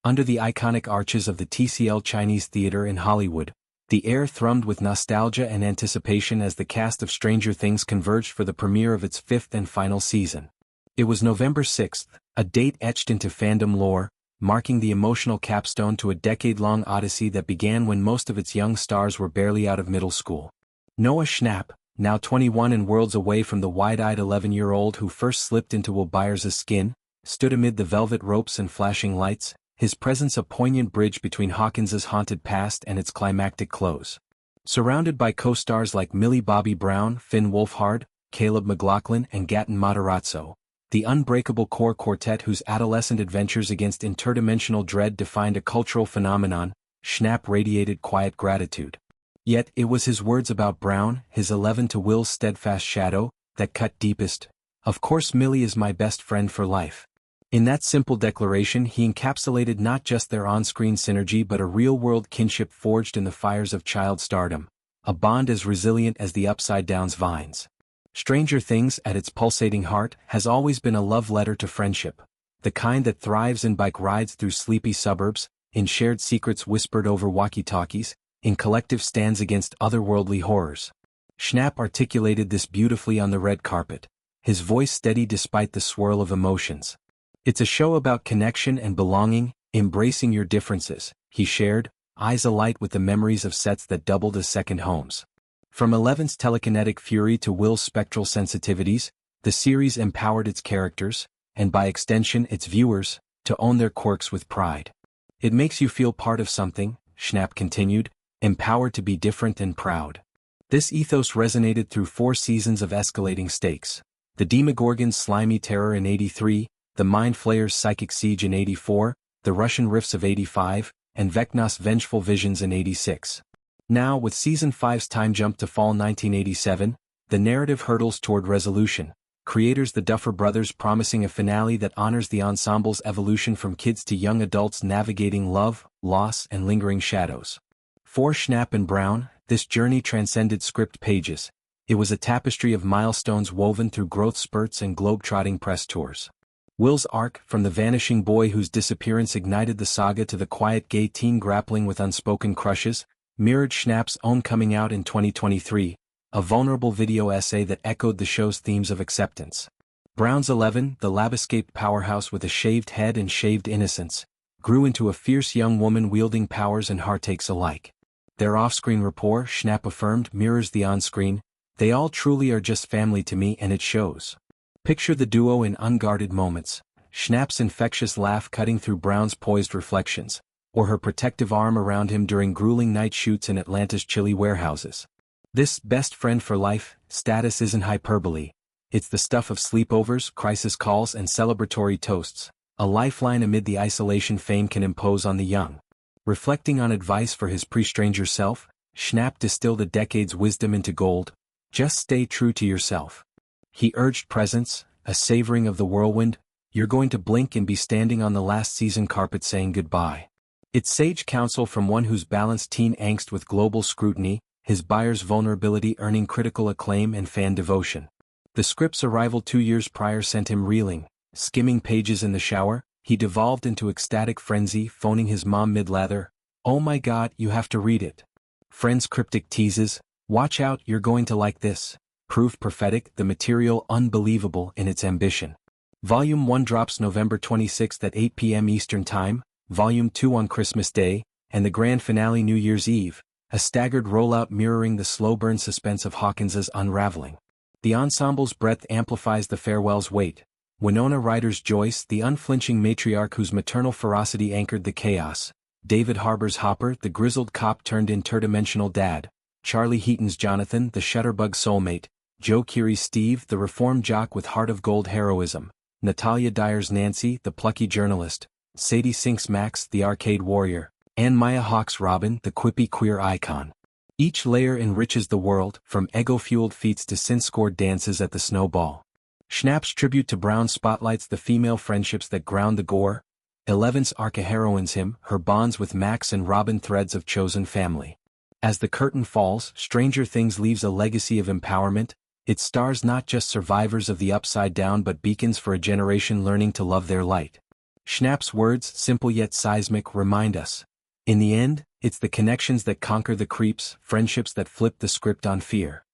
Under the iconic arches of the TCL Chinese Theater in Hollywood, the air thrummed with nostalgia and anticipation as the cast of Stranger Things converged for the premiere of its fifth and final season. It was November 6th, a date etched into fandom lore, marking the emotional capstone to a decade-long odyssey that began when most of its young stars were barely out of middle school. Noah Schnapp, now 21 and worlds away from the wide-eyed 11-year-old who first slipped into Will Byers' skin, stood amid the velvet ropes and flashing lights, his presence a poignant bridge between Hawkins's haunted past and its climactic close. Surrounded by co-stars like Millie Bobby Brown, Finn Wolfhard, Caleb McLaughlin and Gaten Matarazzo, the unbreakable core quartet whose adolescent adventures against interdimensional dread defined a cultural phenomenon, Schnapp radiated quiet gratitude. Yet it was his words about Brown, his 11 to Will's steadfast shadow, that cut deepest. Of course Millie is my best friend for life. In that simple declaration he encapsulated not just their on-screen synergy but a real-world kinship forged in the fires of child stardom, a bond as resilient as the Upside Down's vines. Stranger Things, at its pulsating heart, has always been a love letter to friendship, the kind that thrives in bike rides through sleepy suburbs, in shared secrets whispered over walkie-talkies, in collective stands against otherworldly horrors. Schnapp articulated this beautifully on the red carpet, his voice steady despite the swirl of emotions. It's a show about connection and belonging, embracing your differences, he shared, eyes alight with the memories of sets that doubled as second homes. From Eleven's telekinetic fury to Will's spectral sensitivities, the series empowered its characters, and by extension its viewers, to own their quirks with pride. It makes you feel part of something, Schnapp continued, empowered to be different and proud. This ethos resonated through 4 seasons of escalating stakes. The Demogorgon's slimy terror in 83, the Mind Flayer's psychic siege in 84, the Russian rifts of 85, and Vecna's vengeful visions in 86. Now, with Season 5's time jump to fall 1987, the narrative hurtles toward resolution, creators the Duffer Brothers promising a finale that honors the ensemble's evolution from kids to young adults navigating love, loss, and lingering shadows. For Schnapp and Brown, this journey transcended script pages. It was a tapestry of milestones woven through growth spurts and globe-trotting press tours. Will's arc, from the vanishing boy whose disappearance ignited the saga to the quiet gay teen grappling with unspoken crushes, mirrored Schnapp's own coming out in 2023, a vulnerable video essay that echoed the show's themes of acceptance. Brown's 11, the lab-escaped powerhouse with a shaved head and shaved innocence, grew into a fierce young woman wielding powers and heartaches alike. Their off-screen rapport, Schnapp affirmed, mirrors the on-screen. They all truly are just family to me and it shows. Picture the duo in unguarded moments, Schnapp's infectious laugh cutting through Brown's poised reflections, or her protective arm around him during grueling night shoots in Atlanta's chilly warehouses. This best friend for life status isn't hyperbole. It's the stuff of sleepovers, crisis calls and celebratory toasts, a lifeline amid the isolation fame can impose on the young. Reflecting on advice for his pre-stranger self, Schnapp distilled a decade's wisdom into gold. Just stay true to yourself. He urged presence, a savoring of the whirlwind. You're going to blink and be standing on the last season carpet saying goodbye. It's sage counsel from one who's balanced teen angst with global scrutiny, his Byers' vulnerability earning critical acclaim and fan devotion. The script's arrival 2 years prior sent him reeling. Skimming pages in the shower, he devolved into ecstatic frenzy, phoning his mom mid-lather, "Oh my God, you have to read it." Friends' cryptic teases, "Watch out, you're going to like this," proved prophetic, the material unbelievable in its ambition. Volume 1 drops November 26th at 8 p.m. Eastern Time, Volume 2 on Christmas Day, and the grand finale New Year's Eve, a staggered rollout mirroring the slow-burn suspense of Hawkins's unraveling. The ensemble's breadth amplifies the farewell's weight. Winona Ryder's Joyce, the unflinching matriarch whose maternal ferocity anchored the chaos. David Harbour's Hopper, the grizzled cop turned interdimensional dad. Charlie Heaton's Jonathan, the shutterbug soulmate. Joe Keery's Steve, the reformed jock with heart of gold heroism. Natalia Dyer's Nancy, the plucky journalist. Sadie Sink's Max, the arcade warrior. And Maya Hawke's Robin, the quippy queer icon. Each layer enriches the world, from ego-fueled feats to synth-scored dances at the snowball. Schnapp's tribute to Brown spotlights the female friendships that ground the gore. 11's arch-heroines him, her bonds with Max and Robin threads of chosen family. As the curtain falls, Stranger Things leaves a legacy of empowerment. It stars not just survivors of the Upside Down but beacons for a generation learning to love their light. Schnapp's words, simple yet seismic, remind us. In the end, it's the connections that conquer the creeps, friendships that flip the script on fear.